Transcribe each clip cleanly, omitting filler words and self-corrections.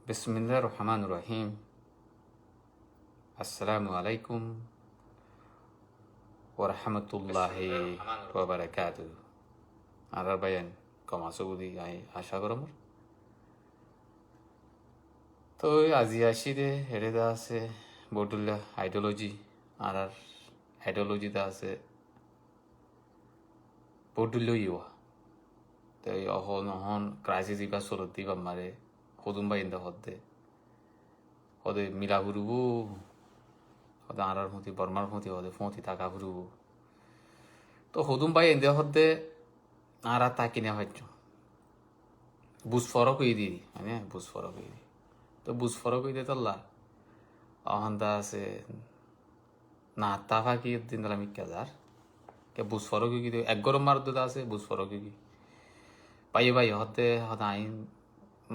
বিসমিল্লাহির রহমানির রহিম। আসসালামু আলাইকুম ওয়া রাহমাতুল্লাহি ওয়া বারাকাতুহু। আর বায়ান কমা সৌদি আশা করম তো আজি আসিরে হেরেদা আছে বটুল্লা আইডিওলজি আর আইডিওলজিটা আছে বটুল্লো ইয়া তো অহন ক্রাইসিস ইবা সরত দিবা মারে হদুম বা ইন্দা হদ্দে হদে মিলা হুরুবু হদে আরার মতি বর্মার মতি হদে ফতি টাকা হুরুবু তো হদুম বাই ইন্দা হদ্দে আরা তাকিনে হয়তো বুঝ ফরক হয়ে দি মানে বুঝ ফরক হয়ে দি তো বুঝ ফরক হয়ে তোল্লা অহন্দা আছে না তাফা কি দিন দিলাম ইকাজার কে বুঝ ফরক হয়ে গিয়ে এক গরম মার দুধ আছে বুঝ ফরক হয়ে গিয়ে পাইয়ে পাই হতে হতে আইন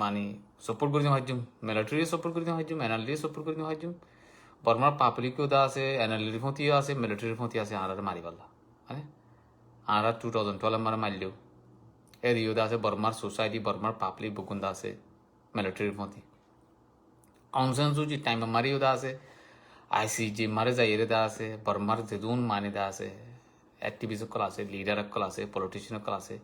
মানে সপোর্ট করে দিও হাজুম মিলিটারি সপোর্ট করে দিও হাজুম এনএলডি সপোর্ট করে দিও হাজুম বর্মার পাবলিকও দা আছে এনএলডি ফতিও আছে মিলিটারি ফতি আছে আর মারি পাল্লা মানে আর 2012 মারে মারলেও এর ইউদা আছে বর্মার সোসাইটি বর্মার পাবলিক বুকুন্দা আছে মিলিটারির মধ্যে অংশন সুজি টাইম মারি ইউদা আছে আইসিজি মারে যাই এর দা আছে বর্মার যেদুন মানে দা আছে অ্যাক্টিভিস্ট কল আছে লিডার কল আছে পলিটিশিয়ান কল আছে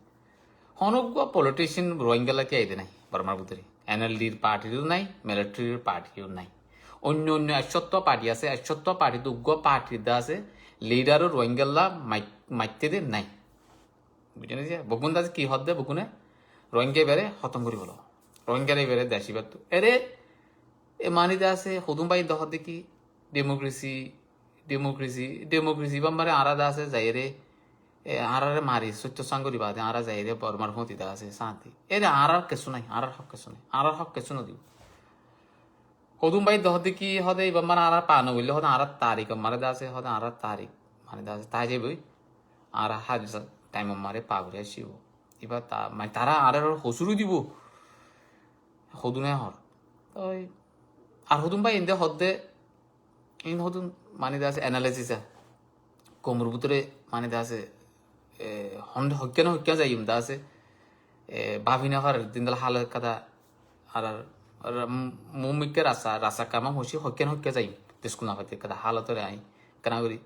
হনগুয়া পলিটিশিয়ান রোহিঙ্গালাকে আইদে নাই বর্মার ভিতরে এনএলডির পার্টিও নাই মিলিটারির পার্টিও নাই অন্য অন্য 100 পার্টি আছে 100 পার্টি দুগুয়া পার্টি দা আছে লিডারও রোহিঙ্গালা মাইতে দে নাই বুঝলেন যে বকুন দাস কি হদ দে বকুনে রোহিঙ্গা বেড়ে খতম করি বলো রোহিঙ্গারে বেড়ে দেশি বাত এরে এ মানি দে আছে হদুম বাই দহ দেখি ডেমোক্রেসি ডেমোক্রেসি ডেমোক্রেসি বা মারে আরাদা আছে যাইরে আরারে মারি সত্য সাঙ্গরি বাদে আরা যাইরে বর্মার ফতি দা আছে শান্তি এরে আরার কিছু নাই আরার হক কিছু নাই আরার হক কিছু না দিব হদুম বাই দহ দেখি হদে বা মানে আরার পানো বললে হদে আরার তারিখ মারে দা আছে হদে আরার তারিখ মানে দা আছে তাই যাবই আর হাজ টাইম মারে পাগরে আসিব এবার তা মানে তারা আর হসুরু দিব হদুনে হর ওই আর হদুম ভাই এনদে হদে ইন হদুন মানে দা আছে অ্যানালাইসিস কোমর ভিতরে মানে দা আছে হক্যা যাই দা আছে ভাবিনা হর দিনদাল হাল কাদা আর মুমিকে রাসা কামা হসি হক্যা যাই তেসকুল না পাতে কাদা হালতরে আই কেনা করি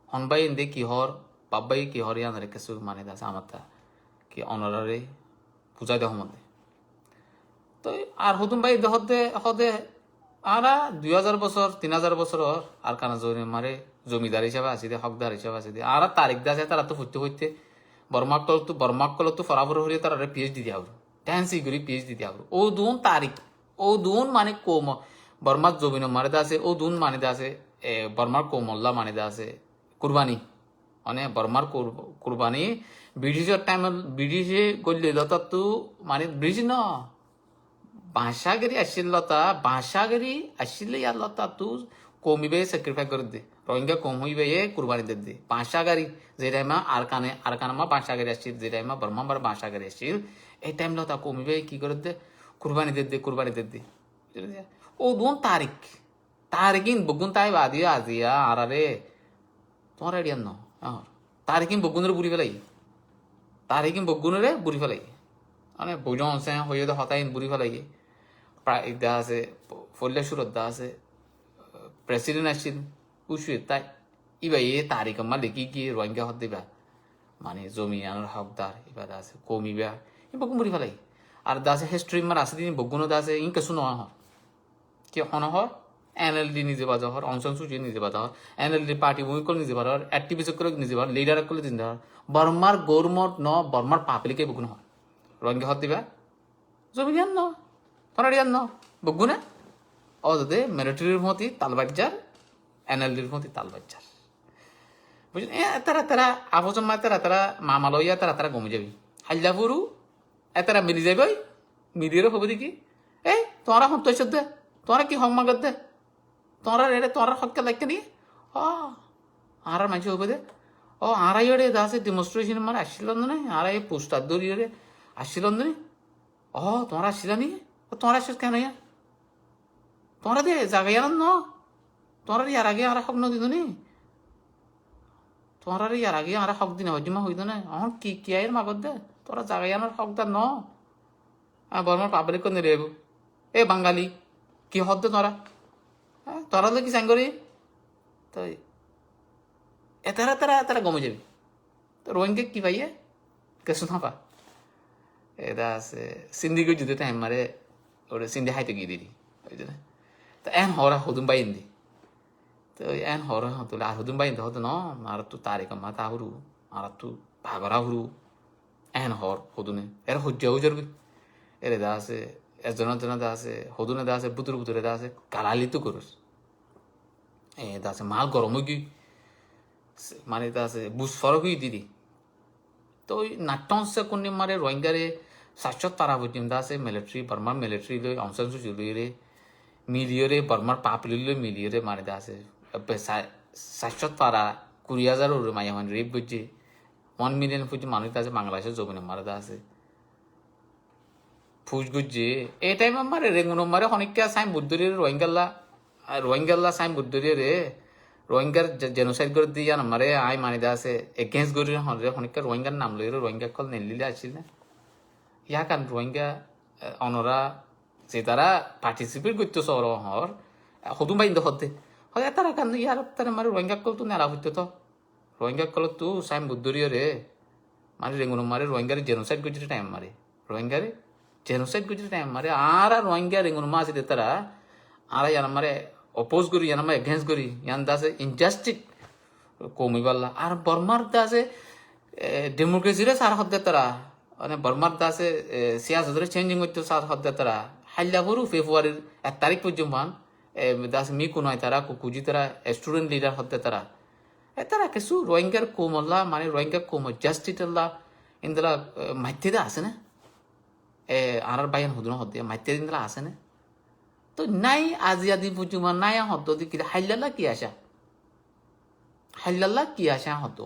হন ভাই এনদে কি হর বাবাই কি হরিয়ান রে কিছু মানে দাস আমারটা কি অনারারে পূজা দেহ মধ্যে তো আর হতুম ভাই হদে হদে আরা 2000 বছর 3000 বছর আর কানা জমি মারে জমিদার হিসাবে আছে দে হকদার হিসাবে আছে দে আর তারিখ দাসে তারা তো ফুটতে ফুটতে বর্মাকল তো ফরাফর হরিয়ে তারা পিএইচডি দিয়া হবো ট্যান্সি করি পিএইচডি দিয়া হবো ও দুন তারিখ ও দুন মানে কোম বর্মার জমিন মারে দাসে ও দুন মানে দাসে বর্মার কোমল্লা মানে দাসে কুরবানি মানে বর্মার কুরবানি ব্রিটিশের টাইম ব্রিটিশে করলে লতা মানে ব্রিটিশ ন ভাষাগিরি আসছিল লতা ভাষাগিরি আসলে ইয়ার লতা তু কমিবে স্যাক্রিফাইস করে দে রোহিঙ্গা কম হইবে কুরবানি দে ভাষাগারি যে টাইমা আর কানামা ভাষাগারি আসছিল যে টাইমা বর্মা বার ভাষাগারি আসছিল এই টাইম লতা কমিবে কি করে দে কুরবানি দে ও দুন তারিখিন বগুন তাই বাদিয়া আজিয়া আর রে তোমার আইডিয়া ন তারিখিন বগুনের বুড়ি ফেলাই তারিখিন বগুনরে বুড়ি ফেলাই মানে বইজন আছে হয়ে তো হতাইন বুড়ি ফেলাই প্রায় দা আছে ফল্লে সুরত দা আছে প্রেসিডেন্ট আসছিল উসুয়ে তাই ইবা তারিখ মা দেখি কি রোহিঙ্গা হত দিবা মানে জমি আনার হকদার এবার আছে কমিবা বগুন বুড়ি ফেলাই আর দা আছে হিস্ট্রি মার আছে দিন বগুন দা আছে ইন কিছু নয় হর কি হন হর এনএলডি নিজে বাজা হর অংশন সুচি নিজে বাজা হর এনএলডি পার্টি উইকল নিজে বাজা হর অ্যাক্টিভিস্ট করে নিজে বাজা লিডার করে নিজে হর বর্মার গৌরমত ন বর্মার পাবলিকে বগুন হর রোহিঙ্গা হত দিবা জমি জ্ঞান ন তোরা জ্ঞান ন বগুনে ও যদি মিলিটারির মতি তালবাজ্জার এনএলডির মতি তালবাজ্জার বুঝলেন তারা আবজন মা তারা মামা লইয়া তারা গমি যাবি হাইলা ফুরু তারা মিলি যাবে মিলিয়েরও হবো দেখি এই তোরা হত দে তোরা কি হক মাগত দে তোরা রে তোরা হককে লাগকে নিয়ে আর মাঝে হবো দে ও আড়াই দাসে ডেমনস্ট্রেশন মানে আসছিল না আড়াই পোস্টার দৌড়িয়ে আসছিল না তোমরা আসছিল নি তোমরা আসছিস কেন ইয়া তোমরা দে জাগাই ন তোমরা ইয়ার আগে আর হক নদী নি তোমরা ইয়ার আগে আর হক দিন হজিমা হইত না এখন কি আয়ের মাগত দে তোরা জাগাই আনার হকদার ন বর্মার পাবলিক নিলে এ বাঙালি কি হদ্দে তোরা তোরা তো কি সাইন করি তো এতারা তারা তারা গমে যাবি তো রোহিঙ্গা কি পাইয়ে কেসু না পা এটা আছে সিন্দিকে যদি তাই মারে ওরে সিন্ধি হাইতে গিয়ে দিদি ওই জন্য তো এন হরা হদুম বাইন দি তো এন হরা হতুলে আর হদুম বাইন হতো ন আর তু তারিখ মা তা হুরু আর তু ভাগরা হুরু এন হর হদুনে এর হজ্জা হুজরবি এরে দা আছে এজনের দা আছে হদুনে দা আছে বুতুরে দা আছে কালালি তো করুস দা আছে মাল গরম হই মানে দা আছে বুঝ ফরক হই দিদি তো ওই নাট্যংসে কোন মারে রোহিঙ্গারে সাতশো তারা বুঝিম দা আছে মিলিটারি বর্মার মিলিটারি লই অংশান সুচুলই রে মিলিয়ে রে বর্মার পাপ লই মিলিয়ে রে মানে দা আছে সাতশো তারা 20,000 ওরে মাই হন রেপ বুঝছে 1 মিলিয়ন ফুজি মানুষ আছে বাংলাদেশের জমিনে মারা দা আছে ফুজ গুজছে এই টাইম মারে রেঙ্গুন মারে অনেকটা সাইম বুদ্ধরে রোহিঙ্গাল্লা সাইম বুদ্ধরে রে রোহিঙ্গার জেনোসাইড করে দিয়ে জান মারে আই মানে দা আছে এগেন্স্ট করি হরে অনেকটা রোহিঙ্গার নাম লই রোহিঙ্গা কল নেলিলে আসছিল না ইয়া কারণ রোহিঙ্গা অনরা যে তারা পার্টিসিপেট করতো সর হর হদুম বাইন্দ হতে হয় তারা কারণ ইয়ার তারা মারে রোহিঙ্গা কল তো নেলা হইতো তো রোহিঙ্গা কল তো সাইম বুদ্ধরি রে মানে রেঙ্গুন মারে রোহিঙ্গার জেনোসাইড করছে টাইম মারে রোহিঙ্গারে জেনোসাইড করছে টাইম মারে আর রোহিঙ্গা রেঙ্গুন মা আছে তারা আর ইয়ার মারে অপোজ করি ইয়ান আমার এগেন্স্ট করি ইয়ান দাসে ইনজাস্টিক কমিবাল্লা আর বর্মার দাসে ডেমোক্রেসিরে সার হদ্দে তারা মানে বর্মার দাসে সিয়াসতরে চেঞ্জিং করতে সার হদ্দে তারা হাইলা ভরু ফেব্রুয়ারির 1 তারিখ পর্যন্ত দাস মি কোন হয় তারা কুকুজি তারা স্টুডেন্ট লিডার হদ্দে তারা তারা কিছু রোহিঙ্গার কোমল্লা মানে রোহিঙ্গা কোম জাস্টিটাল্লা ইন্দলা মাইত্যেদা আছে না আর বাইন হুদুন হদ্দে মাইত্যেদ ইন্দলা আছে না তো নাই আজি আদি পুজুমা নাই হত কি হাইলাল্লা কি আশা হাইলাল্লা কি আশা হতো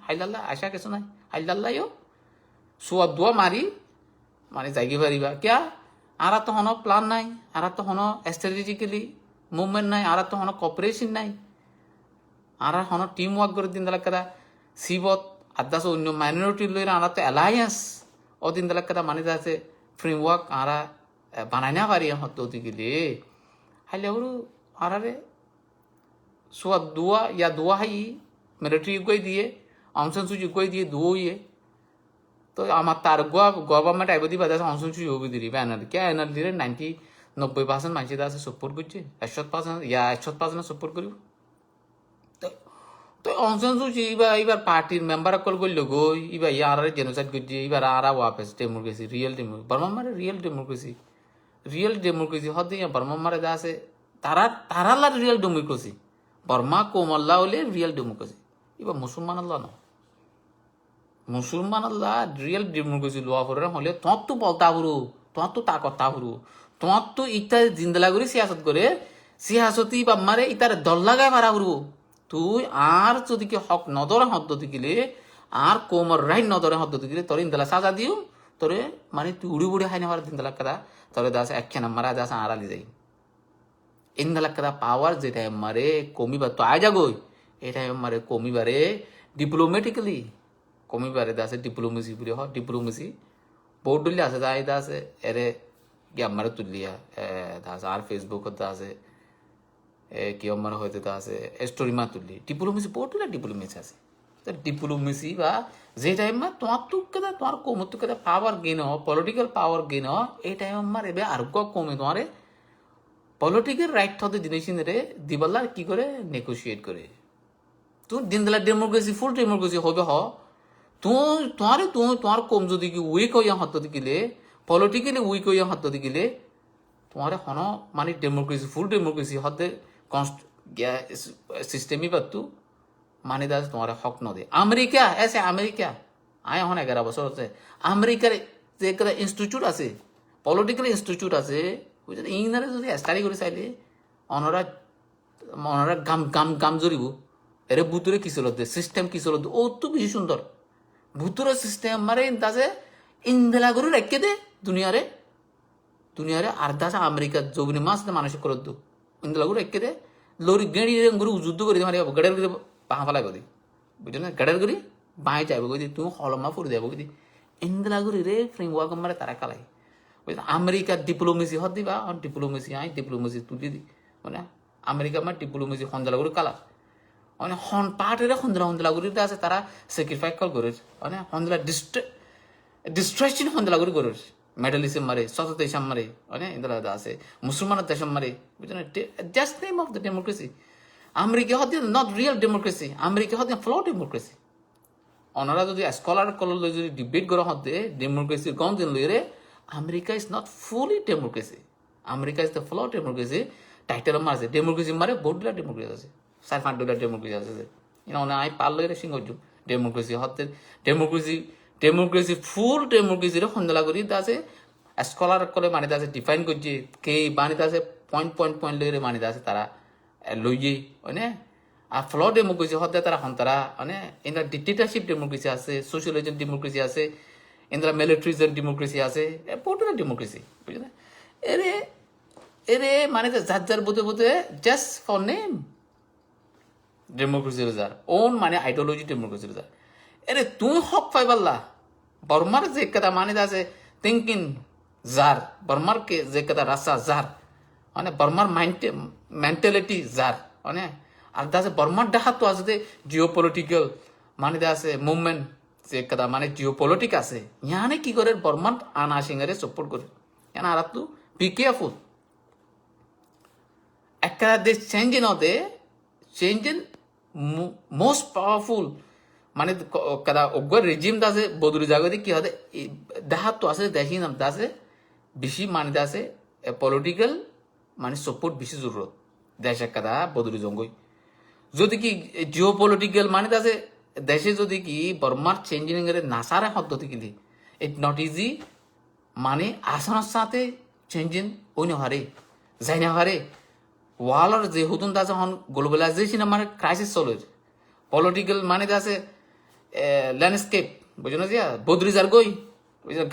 হাইলাল্লা আশা কিছু নাই হাইলাল্লাইও সুয়া দোয়া মারি মানে যাইগে পারিবা কিয়া আর তো হন প্ল্যান নাই আর তো হন স্ট্র্যাটেজিক্যালি মুভমেন্ট নাই আর তো হন কপারেশন নাই আর হন টিম ওয়ার্ক করে দিন দালা কাদা সিবত আদাস অন্য মাইনরিটি লইরা আর তো অ্যালায়েন্স ও দিন দালা কাদা মানে আছে ফ্রেমওয়ার্ক আর বানাই না পারি হতো দিকে হাইলে হরু আরে সোয়া দুয়া ইয়া দুয়া হাই মিলিটারি গই দিয়ে অংশন সুজি গই দিয়ে দুয়ে তো আমার তার গভর্নমেন্ট আইবদি বাদে অংশন সুজি হবি দিলি ব্যানার কে এনার দিলে 90% মানুষ আছে সাপোর্ট করছে 100% ইয়া 100% সাপোর্ট করিব তো অংশন সুজি এবার পার্টির মেম্বার কল করলো গই এবার ইয়ার জেনোসাইড করছে এবার আর ওয়াপস ডেমোক্রেসি রিয়েল ডেমোক্রেসি বর্মা মানে রিয়েল ডেমোক্রেসি হতে বর্মা মারে যা আছে তারালা রিয়েল ডেমোক্রেসি বর্মা কোমল্লা হলে রিয়েল ডেমোক্রেসি এবার মুসলমান আল্লাহ না মুসলমান আল্লাহ রিয়েল ডেমোক্রেসি লোয়া করে হলে তোমার তো বলতা হুরু তোমার তো তা কথা হুরু তোমার তো ইটা জিন্দলা করে সিয়াসত করে সিয়াসতি বাম্মারে ইতার দল লাগায় মারা হুরু তুই আর যদি কি হক নদরে হদ্দ দিলে আর কোমর রাইন নদরে হদ্দ দিলে তোর ইন্দলা সাজা দিও তোরে মানে তুই উড়ি বুড়ি হাই নেওয়ার দিন্দলা কাদা তোরে দাস একখান মারা দাস আড়ালি যাই ইন্দলা কাদা পাওয়ার যেটা মারে কমিবার তো আয় যাগই এটা মারে কমিবারে ডিপ্লোমেটিক্যালি কমিবারে দাসে ডিপ্লোমেসি বুড়ি হ ডিপ্লোমেসি বহুত ডলি আছে যাই দাসে এরে কি আমারে তুলিয়া দাস আর ফেসবুক দাসে কি আমার হয়তো আছে স্টোরি মা তুললি ডিপ্লোমেসি বহুত ডিপ্লোমেসি আছে তো ডিপ্লোমেসি বা যে টাইম তোমার তো কেদা তোমার কম তো কেদা পাওয়ার গেন পলিটিক্যাল পাওয়ার গেন এই টাইম আমার এবার আর কমে তোমার পলিটিক্যাল রাইট হতে জিনিস রে দিবাল্লা কি করে নেগোসিয়েট করে তুমি দিন দিলা ডেমোক্রেসি ফুল ডেমোক্রেসি হবে হ তোমার কম যদি কি উইক হইয়া হাত দিলে পলিটিক্যালি উইক হইয়া হাত দিলে তোমার হন মানে ডেমোক্রেসি ফুল ডেমোক্রেসি হতে সিস্টেমই পাতু মানে দাস তোমার হক নদে আমেরিকা এসে আমেরিকা আয় এখন 11 বছর হচ্ছে আমেরিকার যে একটা ইনস্টিটিউট আছে পলিটিক্যাল ইনস্টিটিউট আছে ইংরাজি যদি স্টাডি করে চাইলে অনরা গাম জরিব এর ভুতুরে কি চলত সিস্টেম কি চলত ও তো বেশি সুন্দর ভুতুরে সিস্টেম মারে দাসে ইন্দেলা করে রেখে দে দুনিয়ারে আর দাস আমেরিকা জবিনে মাস মানুষ করে দু ইন্দেলা করে রেখে দে লরি গেড়ি গরু যুদ্ধ করে মারি গড়ের করে বাঁ ফেলাই গদি বুঝলি না গড়ের করি বাঁয়ে যাইব গদি তুমি হলমা ফুরি দেব গদি ইন্দেলা করে রে ফ্রেমওয়ার্ক মারে তারা কালাই আমেরিকার ডিপ্লোমেসি হত দিবা ডিপ্লোমেসি আই ডিপ্লোমেসি তুলি দি মানে আমেরিকা মা ডিপ্লোমেসি হঞ্জলাগুড়ি কালা মানে হন পাটের হঞ্জলাগুড়িতে আছে তারা স্যাক্রিফাইস কল করে মানে হঞ্জলা ডিস্ট্রেকশন হঞ্জলাগুড়ি করে মেডালিসম মারে শত দেশম মারে মানে ইন্দলা আছে মুসলমানের দেশম মারে বুঝলেন just name of the democracy America হত নট রিয়েল ডেমোক্রেসি আমেরিকা হত ফ্ল ডেমোক্রেসি ওনারা যদি স্কলার কল যদি ডিবেট করা হতে ডেমোক্রেসির গণ দিন লইরে America is not fully democracy America is the flawed democracy title মারছে ডেমোক্রেসি মারে বহুতগুলা ডেমোক্রেসি আছে 4-5 ডেমোক্রেসি আছে ইনা আই পার লইরে সিংহজু ডেমোক্রেসি হতে ডেমোক্রেসি ফুল ডেমোক্রেসির খন্দলা করি আছে স্কলার কলে মানিতে আছে ডিফাইন করছে কে বানিতে আছে পয়েন্ট লইরে মানিতে আছে তারা লইয়ে মানে আর ফ্ল ডেমোক্রেসি হতে তারা হন্তারা মানে ইন্দ্রা ডিক্টেটরশিপ ডেমোক্রেসি আছে সোশ্যালিজম ডেমোক্রেসি আছে ইন্দ্রা মিলিটারিজম ডেমোক্রেসি আছে বহুতটা ডেমোক্রেসি বুঝলে এরে মানে যার বোধে just for name democracy razor own মানে আইডিওলজি ডেমোক্রেসি রেজার এরে তুই হক পাইবাল্লা বর্মার যে কথা মানে আছে থিঙ্কিং জার বর্মার কে যে কথা রাস্তা জার মানে বর্মার মেন্টালিটি জার মানে আর দাসে বর্মার ডাহাত তো আছে জিও পলিটিক্যাল মানে আছে মুভমেন্ট যে কথা মানে জিও পলিটিক আছে ইয়ানে কি করে বর্মার আনা সিংহারে সাপোর্ট করে কেন আর তু বি কেয়ারফুল একটা দেশ চেঞ্জ নদে চেঞ্জ মোস্ট পাওয়ারফুল মানে kada ogor regime দাসে বদলি জাগতে কি হবে ডাহাত তো আছে দেখি নাম দাসে বেশি মানে দাসে পলিটিক্যাল মানে সাপোর্ট বেশি জরুরত দেশে kada বদলি জঙ্গই যদি কি জিও পলিটিক্যাল মানে দাসে দেশে যদি কি বর্মার চেঞ্জিং এর নাসারে পদ্ধতি কিলি ইট নট ইজি মানে আসানোর সাথে চেঞ্জিং ওইন হারে যাই না হারে ওয়ালার যে হুতুন দাসে হন গ্লোবালাইজেশন মানে ক্রাইসিস চলে পলিটিক্যাল মানে দাসে ল্যান্ডস্কেপ বুঝলো যে বদলি যার গই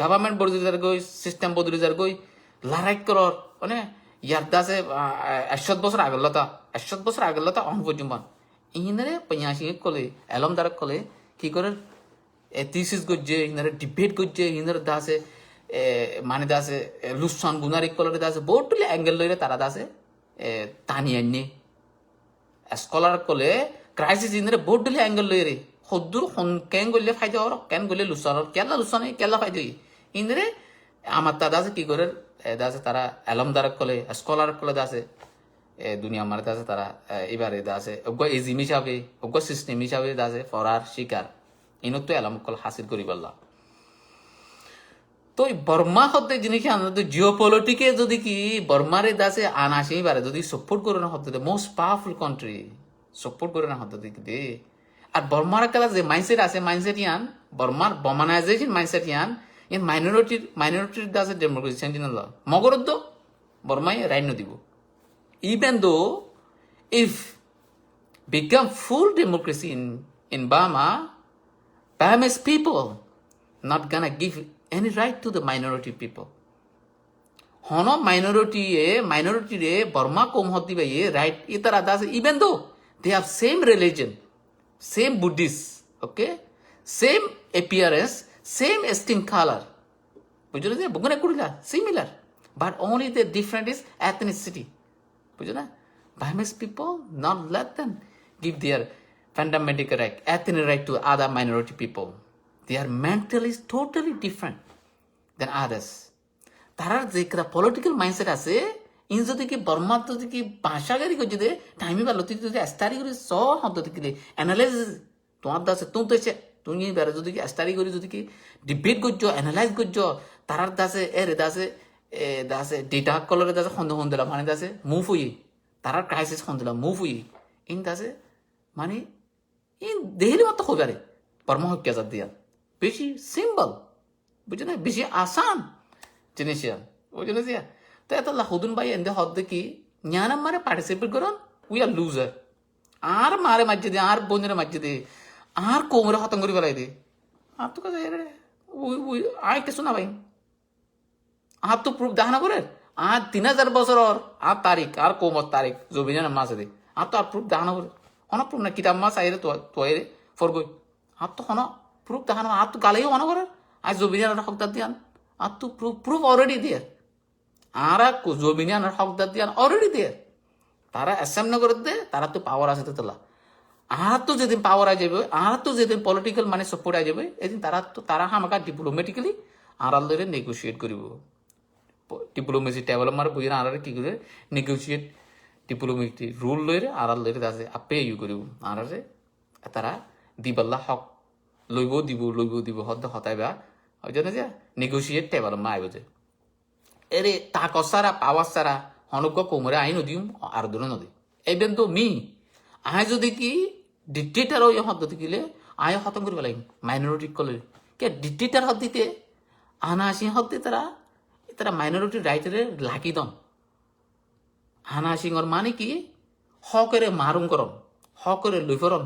গভর্নমেন্ট বদলি যার গই সিস্টেম বদলি যার গই লড়াই করর মানে ইয়ার দাসে 100 বছর আগেলতা অন পর্যন্ত ইনারে 85 কলে এলম দ্বারা কলে কি করে থিসিস গজ্জে ইনারে ডিবেট গজ্জে ইনারে দাসে মানে দাসে লুসান গুনারি কলে দাসে বহুতলি অ্যাঙ্গেল লইরে তারা দাসে টানি আনি স্কলার কলে ক্রাইসিস ইনারে বহুতলি অ্যাঙ্গেল লইরে হদ্দুর কেন গলে ফাইদে আর কেন গলে লুসান কেলা লুসানে কেলা ফাইদে ইনারে আমার তা দাসে কি করে দাসে তারা এলম দ্বারা কলে স্কলার কলে দাসে দুনিয়া মারে দাসে তারা এবারে দাসে অজ্ঞ এজিম হিসাবে অজ্ঞ সিস্টেম হিসাবে দাসে ফরার শিকার ইনত এলম কল হাসিল করি বললাম তো বর্মা হতে জিনিস আনন্দ জিও পলিটিকে যদি কি বর্মারে দাসে আনাসেই বারে যদি সাপোর্ট করে না হতে মোস্ট পাওয়ারফুল কান্ট্রি সাপোর্ট করে না হতে দে আর বর্মার কালা যে মাইন্ডসেট আছে মাইন্ডসেট ইয়ান বর্মার বমানাইজেশন মাইন্ডসেট ইয়ান ইন মাইনরিটির দাসে ডেমোক্রেসি সেন্টিনেল মগরদ্দ বর্মাই রাইন দিব even though if become full democracy in Burmese people not gonna give any right to the minority people hono minority re Burma kom hoti ba ye right itara das even though they have same religion same Buddhist okay same appearance same skin color bujhlo je bugone kurila similar but only the different is ethnicity বুঝলো না Burmese people not let them give their fundamental right ethnic right to other minority people they are mentally totally different than others তারার যে একটা political mindset আছে in যদি কি বর্মা তো কি ভাষাগারি করছে দে টাইমই ভালো তুই যদি স্টাডি করে সব হতো কি অ্যানালাইসিস তোমার দাসে তুমি বেড়ে যদি কি স্টাডি করে যদি কি ডিবেট করছো অ্যানালাইজ করছো তারার দাসে এর দাসে ডেটা কলরে দাসে খন্দলা মানে দাসে মুভ হই তারার ক্রাইসিস খন্দলা মুভ হই ইন দাসে মানে ইন দেহলি মতো খবরে বর্মা হত্যা যা দিয়া বেশি সিম্পল বুঝছো না বেশি আসান জিনিস বুঝলো যে তো এত লাহুদুন ভাই এন্দে হদ কি জ্ঞান মারে পার্টিসিপেট করুন উই আর লুজার আর মারে মাঝে দে আর বোনের মাঝে দে আর কোমরে হতম করে বেড়াই দে আর তো কাছে আয় কে শোনা ভাই आप तो प्रूफ दाखना करे आज 3000 বছর আর তারিখ আর কোমত তারিখ জবিনা মাস দে আর তো আর প্रूफ দাখনা করে হন প্रूफ না কিতাব মাস আইরে তো আইরে ফরগই আর তো হন প্रूफ দাখনা আর তো গালাই হন করে আজ জবিনা হক দাদিয়ান আর তো প্রুফ অলরেডি দেয়ার আরা জমিনে আনার হকদার দিয়ে অলরেডি দেয়ার তারা অ্যাসেম্বল করে দে তারা তো পাওয়ার আছে তো তোলা আর তো যেদিন পাওয়ার আই যাবে আর তো যেদিন পলিটিক্যাল মানে সাপোর্ট আই যাবে এদিন তারা হামাকা ডিপ্লোমেটিক্যালি আড়াল ধরে নেগোসিয়েট করিব ডিপ্লোমেসি টেবল মার বুঝে আড়ালে কি করে নেগোসিয়েট ডিপ্লোমেটিক রুল লইরে আড়াল ধরে আছে আপে ইউ করিব আড়ালে তারা দিবাল্লা হক লইব দিব হতাইবা ওই জন্য যে নেগোসিয়েট টেবল মা আইব যে এরে তাকস সারা পাওয়ার সারা অনুজ্ঞ কোমরে আই নদীম আর দূরে নদী এবেন তো মি আই যদি কি ডিক্টেটার ওই হদ্দতি গেলে আই হতম করিব লাগিম মাইনরিটি কলে কে ডিক্টেটার হদ্দিতে আনাসি হদ্দি তারা মাইনরিটি রাইটরে লাগি দন আনাসিংর মানে কি হকরে মারুম করন হকরে লইফরন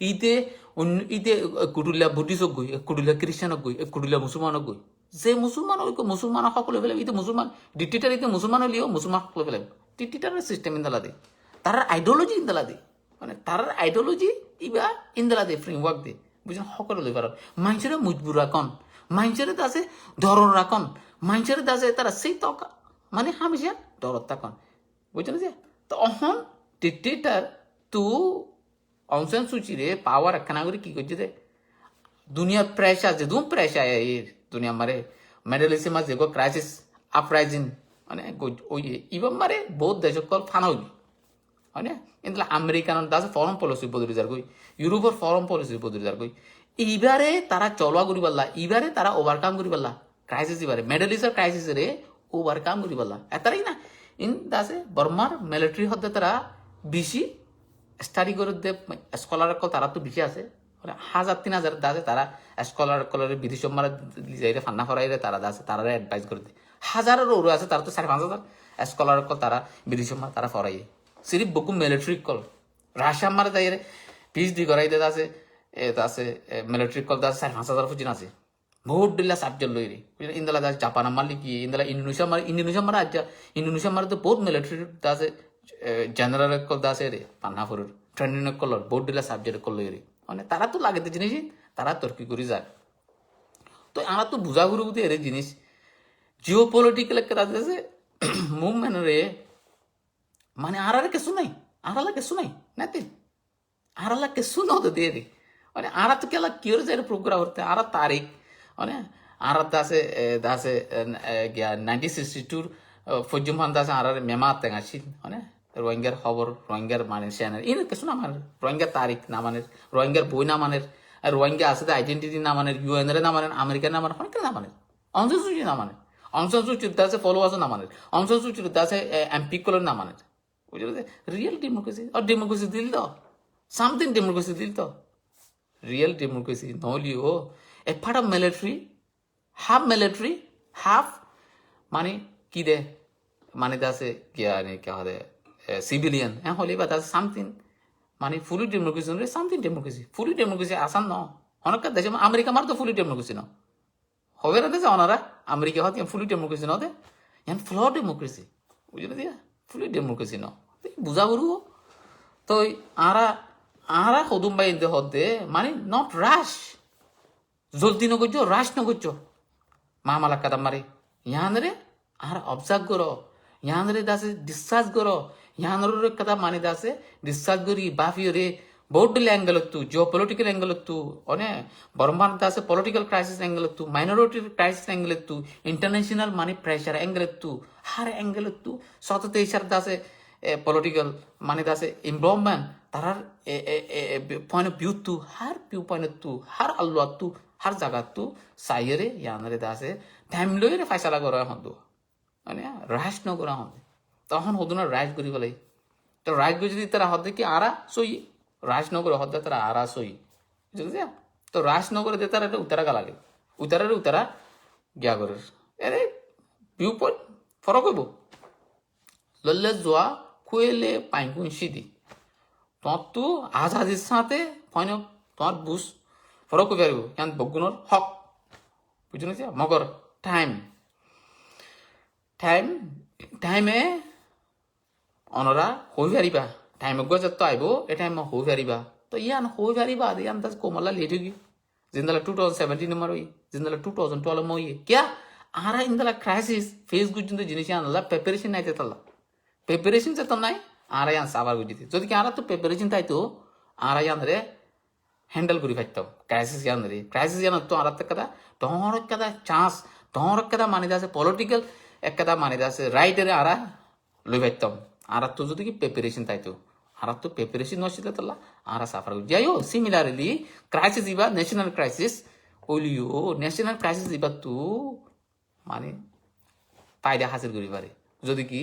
ইতে কুটুলিয়া বুদ্ধিষ্টক গই কুটুলিয়া খ্রিস্টানক গই কুটুলিয়া মুসলমানক গই যে মুসলমান ওই মুসলমান সকলে ফেলে ইতে মুসলমান ডিক্টেটার ইতে মুসলমান হলিও মুসলমান সকলে ফেলে ডিক্টেটারের সিস্টেম ইন্দালা দে তার আইডিওলজি ইন্দালা দে মানে তার আইডিওলজি ইবা ইন্দালা দে ফ্রেমওয়ার্ক দে বুঝলেন সকলে লই পারন মানুষের মজবুর রাখন মানুষের দাসে ধরন রাখন মানুষের দাসে তারা সেই তকা মানে হামেশা ডরত থাকন বুঝছেন যে তো অহন ডিক্টেটার তু অংশন সূচিরে পাওয়ার একখানা করে কি করছে দুনিয়ার প্রেশার যে দুম প্রেশার এর দুনিয়া মারে মেডেলিসে মাঝে গো ক্রাইসিস আপরাইজিং মানে ওই ইবাম মারে বহুত দেশ কল ফানা হইল মানে ইন্দলা আমেরিকান দাসে ফরেন পলিসি বদলি যার গই ইউরোপের ফরেন পলিসি বদলি যার গই এইবারে তারা চলওয়া করি পারলা এইবারে তারা ওভারকাম করি পারলা ক্রাইসিস এবারে মিডল ক্রাইসিস রে ওভারকাম করি পারলা এতারই না ইন দাসে বর্মার মিলিটারি হতে তারা বেশি স্টাডি করে দে স্কলার কল তারা তো বেশি আছে 1000-3000 দাসে তারা স্কলার কলের বিদেশ মারা যাইরে ফান্না ফরাইরে তারা দাসে তারা অ্যাডভাইস করে দেয় হাজারের ওর আছে তারা তো 5,500 স্কলার কল তারা বিদেশ মারা তারা ফরাইয়ে সিরিফ বকু মিলিটারি কল রাশিয়া মারা যাইরে পিএইচডি করাই দে দাসে দাসে মিলিটারি কল দাসে 5,000 ফুজিন আছে বহুত দিলা সাবজেক্ট লইরে ইন্দলা দাস জাপান মারলি কি ইন্দলা ইন্দোনেশিয়া মারা আজ ইন্দোনেশিয়া মারা তো বহুত মিলিটারি দাসে জেনারেল কল দাসে রে পান্না ফরুর ট্রেনিং কলর বহুত দিলা সাবজেক্ট কল লইরে মানে তারা তো লাগে জিনিস তারা তর্কি করে যায় তো আমরা তো বুঝা ঘুরে বুঝে এর জিনিস জিও পলিটিক্যাল একটা আছে মুভমেন্ট রে মানে আরারে কিছু নাই আরালা কিছু নাই নাতি আরালা কিছু না হতে দিয়ে রে মানে আরা তো কেলা কি হয়ে যায় প্রোগ্রাম করতে আরা তারিখ মানে আরা দাসে 1962 ফজুমান দাসে আরারে মেমা তেঙাছিল মানে রোহিঙ্গার খবর রোহিঙ্গার মানে সেনার ইন কিছু না মানে রোহিঙ্গার তারিখ না মানে রোহিঙ্গার বই না মানে রোহিঙ্গা আছে আইডেন্টিটি না মানে ইউএন রে না মানে আমেরিকার না মানে অনেক না মানে অংশন সূচি না মানে অংশন সূচির দাসে ফলোয়ার্স না মানে অংশন সূচির দাসে এমপি কলর না মানে বুঝলে রিয়েল ডেমোক্রেসি আর ডেমোক্রেসি দিল তো সামথিং ডেমোক্রেসি দিল তো রিয়েল ডেমোক্রেসি নহলিও a part of military half মানে কি দে মানে দাসে কি আনে কে হবে সিভিলিয়ান হ্যাঁ হলে বা দাস সামথিং মানে ফুলি ডেমোক্রেসি রে সামথিং ডেমোক্রেসি ফুলি ডেমোক্রেসি আসান ন অনেক দেশে আমেরিকা মার তো ফুলি ডেমোক্রেসি ন হবে না দেশে অনারা আমেরিকা হতে ফুলি ডেমোক্রেসি ন দে এখন ফ্ল ডেমোক্রেসি বুঝলে দিয়া ফুলি ডেমোক্রেসি ন বুঝা করু তো আরা হদুম বাই দে হতে মানে নট রাশ জলদি নগর্য রাশ নগর্য মামালা কাদাম মারে ইয়ানরে আর অবজার্ভ করো ইয়ানরে দাসে ডিসচার্জ করো ইয়ানরে কথা মানে দাসে ডিসচার্জ করি বাফিও রে বহুত ডিলে অ্যাঙ্গেল তু জিও পলিটিক্যাল অ্যাঙ্গেল তু অনে বর্মান দাসে পলিটিক্যাল ক্রাইসিস অ্যাঙ্গেল তু মাইনরিটি ক্রাইসিস অ্যাঙ্গেল তু ইন্টারন্যাশনাল মানে প্রেশার অ্যাঙ্গেল তু হার অ্যাঙ্গেল তু সততে ইশার দাসে পলিটিক্যাল মানে দাসে ইনভলভমেন্ট তারার পয়েন্ট অফ ভিউ তু হার ভিউ পয়েন্ট তু হার আল্লাহ তু হার জায়গা তু সাইরে ইয়ানরে দাসে টাইম লইরে ফাইসালা করা হতো মানে রাইস ন করা হতে তখন হতো না রাইস করি বলে তো রাইস করে যদি তারা হতে কি আরা সই রাইস ন করে হতে তারা আরা সই বুঝলি তো রাইস ন করে দিয়ে তারা এটা উতারা গা লাগে উতারা গিয়া করে এরে ভিউ পয়েন্ট ফরক হইব লল্লে যোৱা খুয়েলে পাইকুন সিদি তোমার তো আজাদির সাথে পয়েন্ট তোমার বুঝ ফরক হয়ে পারিব কেন বগুণর হক বুঝলি মগর টাইমে অনরা হই পারিবা টাইমে গজত তো আইব এ টাইম হই পারিবা তো ইয়ান হই পারিবা ইয়ান তাজ কোমলা লেট হই জিন্দালা 2017 নম্বর হই জিন্দালা 2012 মই क्या ara indala crisis face gujunde jinish anala preparation naite talla preparation se to nai ara yan sabar gujite jodi ki ara to preparation tai to ara yan re handle kuri paittam crisis yan re crisis yan to ara kada donor kada chance donor kada mani dase political ekkada mani dase right re ara loi paittam ara to jodi ki preparation tai to ara to preparation no sile talla ara suffer jayo similarly crisis iba national crisis olio national crisis iba tu মানে পায়দা হাসিল করি পারে যদি কি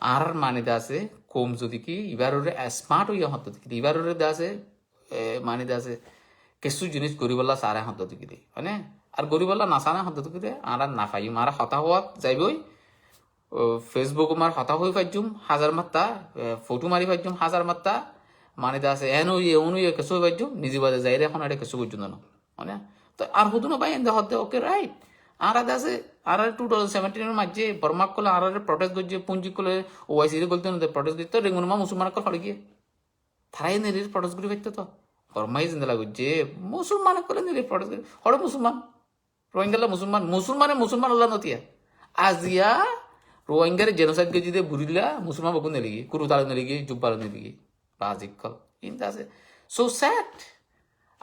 আর মানে দাসে কম যদি কি ইবাররে স্মার্ট হইয়া হতো কি ইবাররে দাসে মানে দাসে কিছু জিনিস গরিবল্লা সারা হতো কি মানে আর গরিবল্লা না সারা হতো কি আর না পাই মারা হতা হওয়া যাইবই ফেসবুক মার হতা হই পাইজুম হাজার মাত্তা ফটো মারি পাইজুম হাজার মাত্তা মানে দাসে এন ওই অনু কিছু পাইজুম নিজে বাজে যাইরে এখন এটা কিছু বুঝুন না মানে তো আর হতো না ভাই এন্ড হতে ওকে রাইট আর আছে আর 2017 মাঝে বর্মা কলে আর প্রটেস্ট করছে পুঞ্জি কলে ওআইসি রে বলতে না প্রটেস্ট করতে রেঙ্গুন মা মুসলমান কল হড় গিয়ে থারাই নেরি প্রটেস্ট করি পাইতো তো বর্মাই জিন্দা লাগছে মুসলমান কলে নেরি প্রটেস্ট করি হড় মুসলমান রোহিঙ্গালা মুসলমান মুসলমান হলা নতিয়া আজিয়া রোহিঙ্গার জেনোসাইড কে যদি বুড়িলা মুসলমান বকু নেলিগি কুরুতাল নেলিগি জুব্বাল নেলিগি বাজিক কল ইনতা আছে সো স্যাড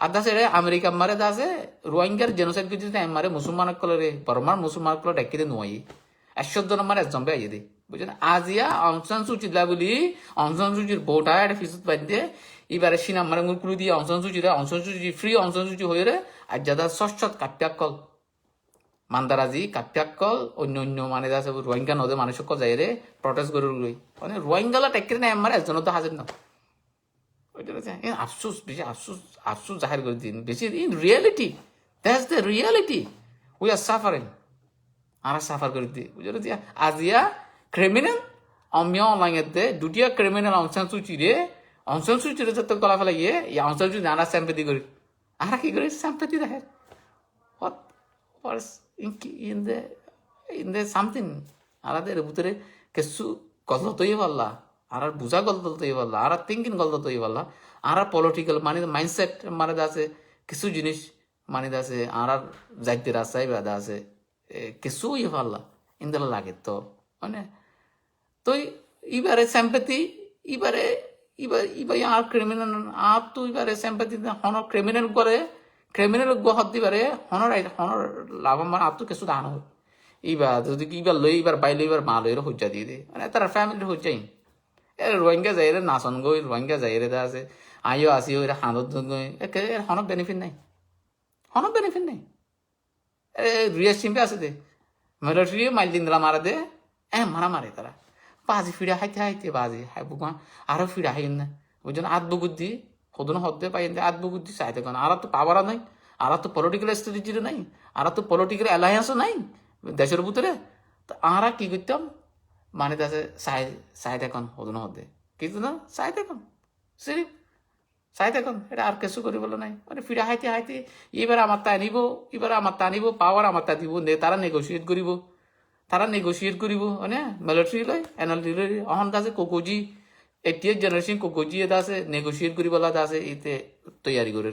আদা সেরে আমেরিকা মারে দাসে রোহিঙ্গার জেনোসাইড কিছু মারে মুসলমান কলরে বর্মার মুসলমান কল ডাকি দে নয় 100 জন মারে জম্বে আইয়ে দে বুঝছেন আজিয়া অংশন সুচিলা বলি অংশন সুচির বোটা এটা ফিসুত বান্ধে এবারে সিনা মারে মুকুলু দিয়ে অংশন সুচি ফ্রি অংশন সুচি হয়ে রে আর যাদা সচ্ছত কাট্যাক কল মান্দারাজি কাট্যাক কল অন্য মানে দাসে রোহিঙ্গা নদে মানুষ কল যাই রে প্রটেস্ট করে লই মানে রোহিঙ্গালা টাকি না মারে একজন তো হাজির না আফসোস বেশি আফসোস জাহির করে দিন বেশি in reality that's the reality we are suffering আর সাফার করে দিই বুঝলো দিয়া আজিয়া ক্রিমিনাল অমিয়া অনলাইনে দুটিয়া ক্রিমিনাল অংশান সূচিরে যত কলা ফেলা গিয়ে এই অংশান সূচি আরা স্যাম্পেতি করি আর কি করি স্যাম্পেতি দেখে ইন দ্য সামথিং আরাদের ভিতরে কিছু গলত হয়ে পারলা আর বুঝা গলত হয়ে পারলা আর থিঙ্কিং গলত হয়ে পারলা আর পলিটিক্যাল মানে মাইন্ডসেট মানে আছে কিছু জিনিস মানে আছে আর যাইতে রাস্তায় বাধা আছে কিছু ইয়ে পারলা ইন্দালা লাগে তো মানে তো এবারে স্যাম্পেতি এবারে আর ক্রিমিনাল আর তো এবারে স্যাম্পেতি হন ক্রিমিনাল করে ক্রিমিনাল হত দিবারে হনর লাভ মানে আর তো কিছু দান হয় এইবার যদি এইবার লই এবার বাইলে এবার মা লইয়ের হজ্জা দিয়ে দে মানে তারা ফ্যামিলির হজ্জাই রোহিঙ্গা যাই রে নাচন গই রোহিঙ্গা যাই রে আছে আইও আসি ওই হাঁদত গই হনক বেনিফিট নাই রিয়াজ চিম্পে আছে দে মিলিটারি মাইল দিন দিলা মারা দে মারা মারে তারা বাজি ফিরা হাইতে বাজি হাই বুকা আরো ফিরা হাইন না বুঝছেন আত্মবুদ্ধি হদন হতে পাই আত্মবুদ্ধি চাইতে কেন আর তো পাওয়ারা নাই আর তো পলিটিক্যাল স্ট্র্যাটেজি নাই আর তো পলিটিক্যাল অ্যালায়েন্সও নাই দেশের ভিতরে তো আরা কি করতাম মানে তাছে চাইতে এখন হদন হতে কিন্তু না চাইতে এখন সিরিফ চাইতে এখন এটা আর কিছু কৰিবলৈ নাই মানে ফিরা হাইতে এবার আমার তা আনিব পাওয়ার আমার তা দিব তারা নেগোসিয়েট করিব মানে মিলিটারি লয় এনএলটি লয় অহন আছে কোকোজি 80th জেনারেশন কোকোজি এটা আছে নেগোসিয়েট করিবলা আছে ইতে তৈয়ারি করে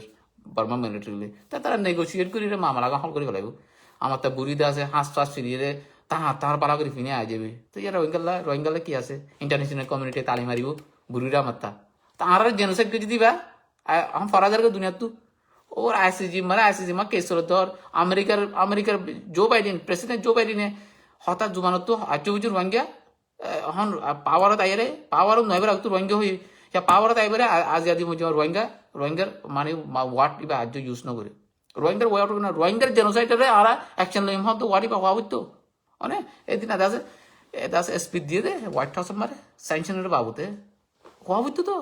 বর্মা মিলিটারি লয় তারা নেগোসিয়েট করি মামলা হল করিব লাগিব আমার তা বুড়িতে আছে হাঁস ফাঁস ফিরিয়ে তাহার পালা করে ফিনে আই যাবে তো ইয়ার রোহিঙ্গালা কি আছে ইন্টারন্যাশনাল কমিউনিটি তালি মারিব বুড়িরা মাত্তা তাহার জেনোসাইড যদি দিবা हम फराजार का दुनिया तू और आईसीजी में केस धर अमेरिकार प्रेसिडेंट जो बाइडेन हठाৎ जुबान तो आजू बुजू रोहिंग्या हन पावर आइरे पावर नयबार आगतो रोहिंग्या हुई या पावर आइबारे आज आदि मुझे रोहिंग्यार माने वाट इबा आज यूज न करे रोहिंग्यार वाट ना रोहिंग्यार जेनोसाइड रे आरा एक्शन लइम हम तो वाडी बा हतो अने एदिन दास स्पीच दिए दे व्हाइट हाउस मारे सैंक्शन रे बाबूते हतो तो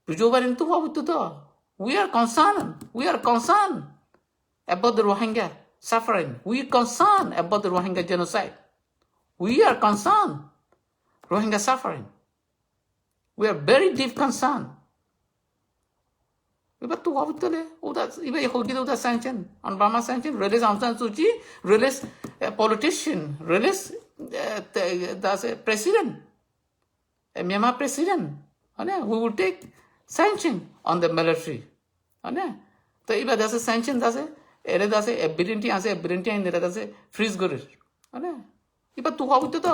Joe Biden too hobby to we are concerned about the Rohingya suffering. We are concerned about the Rohingya genocide. We are concerned Rohingya suffering. We are very deep concerned. But to hobby to even hold the sanction on Burma sanction, release Aung San Suu Kyi, release a politician, release the president, a Myanmar president. We will take sanction on the military. तो इबा दासे sanction दासे এরে দাসে এবিরেন্টি আছে এবিরেন্টি আইন এরে দাসে fridge করে মানে এবার তু হবি তো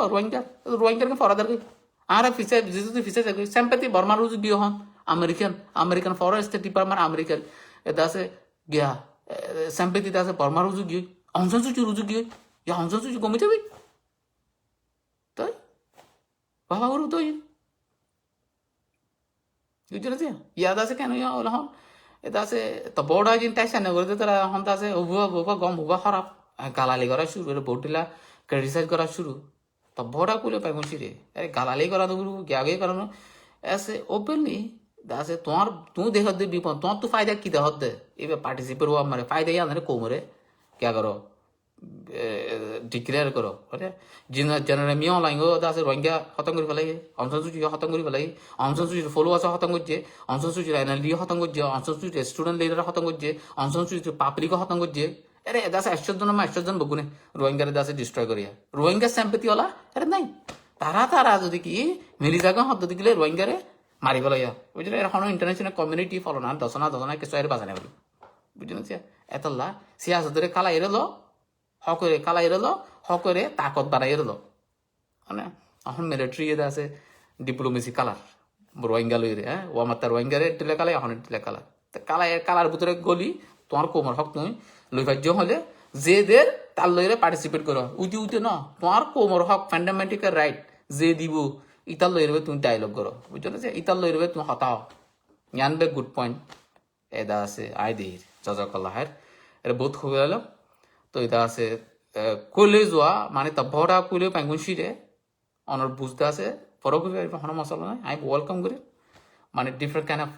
রোহিঙ্গার ফরাদার আর ফিসে যদি ফিসে সেম্পাতি বর্মার রুজু গিয়ে হন আমেরিকান ফরেস্ট ডিপার্টমেন্ট আমেরিকান দাসে গিয়া সেম্পাতি দাসে বর্মার রুজু গিয়ে অংশন সুচি রুজু গিয়ে ইয়া অংশন সুচি কমে যাবি তাই বাবা গরু তো বুঝতে ইয়াদ আছে কেন ইয়া ওলা হন এটা আছে তো বড় জিন টাইসা না করে তারা হন আছে হুবা গম হুবা খারাপ গালালি করা শুরু বউটিলা ক্রিটিসাইজ করা শুরু তো বড় কুলে পাই মুছি রে আরে গালালি করা তো গ্যাগে করানো ऐसे ओपनली दासे तुम्हार तू देख दे विपन तुम्हार तू फायदा की देख दे ये पार्टिसिपेट हुआ हमारे फायदा या ना को मरे क्या करो डिक्लेयर करो अरे जिन जनरे मियो लाइंगो दासे रोहिंग्या खत्म करी फलाई ऑनसन सुची खत्म करी फलाई ऑनसन सुची फॉलोअर्स खत्म करजे ऑनसन सुची एनएलडी खत्म करजे ऑनसन सुची स्टूडेंट लीडर खत्म करजे ऑनसन सुची पापरी को खत्म करजे अरे दासे 100 জন বগুনে রোহিঙ্গারে দাসে ডিস্ট্রয় করিয়া রোহিঙ্গা সিম্পাথি वाला अरे नहीं তারা যদি কি মিলি জায়গা হত দিলে রোহিঙ্গারে মারি ফেলাইয়া বুঝলে এখন ইন্টারন্যাশনাল কমিউনিটি ফলো না দশনা কিছু এর বাজানে বলি বুঝলেন এতলা সিয়াসতরে কালা এরলো হকরে কালা এরলো হকরে তাকত বাড়াই এরলো মানে এখন মিলিটারি এদা আছে ডিপ্লোমেসি কালার রোহিঙ্গা লইরে হ্যাঁ ও আমার তার রোহিঙ্গারে টিলে কালাই এখন টিলে কালার কালার ভিতরে গলি তোমার কোমর হক তুমি লইভাজ্য হলে যেদের তার লইরে পার্টিসিপেট করো উইতে ন তোমার কোমর হক ফান্ডামেন্টাল রাইট যে দিব ইতার লইরবে তুমি ডায়লগ করো বুঝলো যে ইতার লইরবে তুমি হতাও জানবে গুড পয়েন্ট এদা আছে আইদির জাজাকাল্লাহের এটা বহুত খুব গেল তো এটা আছে কইলে যোৱা মানে তা ভরা কইলে পাঙ্গুনশিরে অনর বুঝতে আছে ফরক হন মশলা নাই আমি ওয়েলকাম করি মানে ডিফারেন্ট কাইন্ড অফ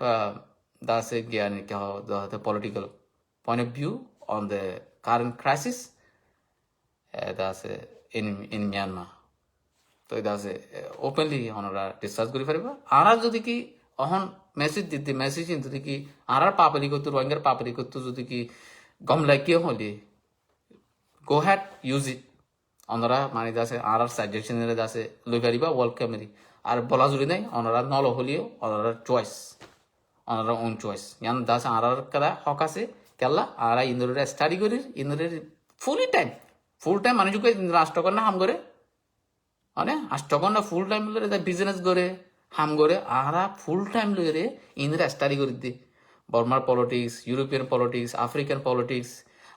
দা আছে জ্ঞান কে the political point of view on the current crisis এটা আছে ইন মিয়ানমার তো এটা আছে ওপেনলি ওনারা ডিসকাস করে পারিবা আর যদি কি অহন মেসেজ দিতে মেসেজ যদি কি আর পাপলি করতো রোহিঙ্গার পাপলি করতো যদি কি গম লাগিয়ে হলে গো হ্যাড ইউজ ইট ওনারা মানে দাসে আর সাজেশনের দাসে লই পারিবা ওয়েলকামেরি আর বলা জুড়ি নাই ওনারা নল হলিও ওনারা চয়েস ওনারা ওন চয়েস ইয়ান দাসে আর কাদা হক আছে কেলা আর ইন্দোরে স্টাডি করি ইন্দোরে ফুল টাইম মানে যুগে রাষ্ট্রকর না হাম করে মানে আষ্টকর না ফুল টাইম লরে বিজনেস করে হাম করে আরা ফুল টাইম লরে ইন্দোরে স্টাডি করে দি বর্মার politics European politics African politics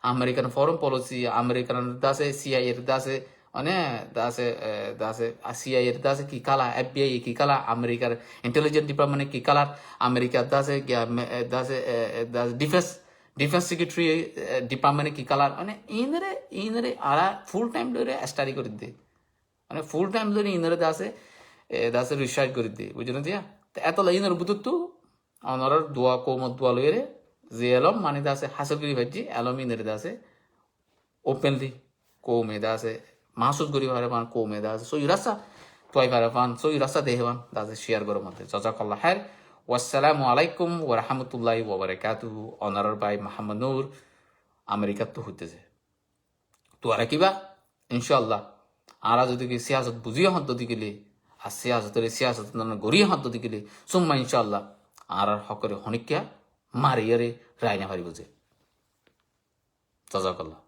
American foreign policy American দাসে সিআইএ দাসে মানে দাসে সিআইএ দাসে কি কালা এফবিআই কি কালা আমেরিকার ইন্টেলিজেন্স ডিপার্টমেন্ট কি কালার আমেরিকার দাসে ডিফেন্স সেক্রেটারি ডিপার্টমেন্ট কি কালার মানে ইনরে আরা ফুল টাইম ধরে স্টাডি করে দে মানে ফুল টাইম ধরে ইনরে দাসে রিসার্চ করে দে বুঝলেন দিয়া এত ইনর বুতুত্তু অনর দোয়া কোমত দোয়া লইরে যে এলম মানে দাসে হাসল করি ভাজি এলম ইনরে দাসে ওপেনলি কোমে দাসে মাহসুস করি পারে পান কোমে দাসে সই রাস্তা তোয়াই পারে পান সই রাস্তা দেহবান দাসে শেয়ার করো মধ্যে জাজাকাল্লাহ খাইর ওয়াসসালামু আলাইকুম ওয়া রাহমাতুল্লাহি ওয়া বারাকাতুহু অনারর ভাই মোহাম্মদ নূর আমেরিকা তো হইতেছে তো আর কিবা ইনশাআল্লাহ আরা যদি কি সিয়াসত বুঝিয়ে হত দিগিলে আর সিয়াসত গড়িয়ে হত দিগিলে সুম্মা ইনশাআল্লাহ আর হকরে হনিকিয়া মারিয়ারে রায়না ভারি বুঝে জাজাকাল্লাহ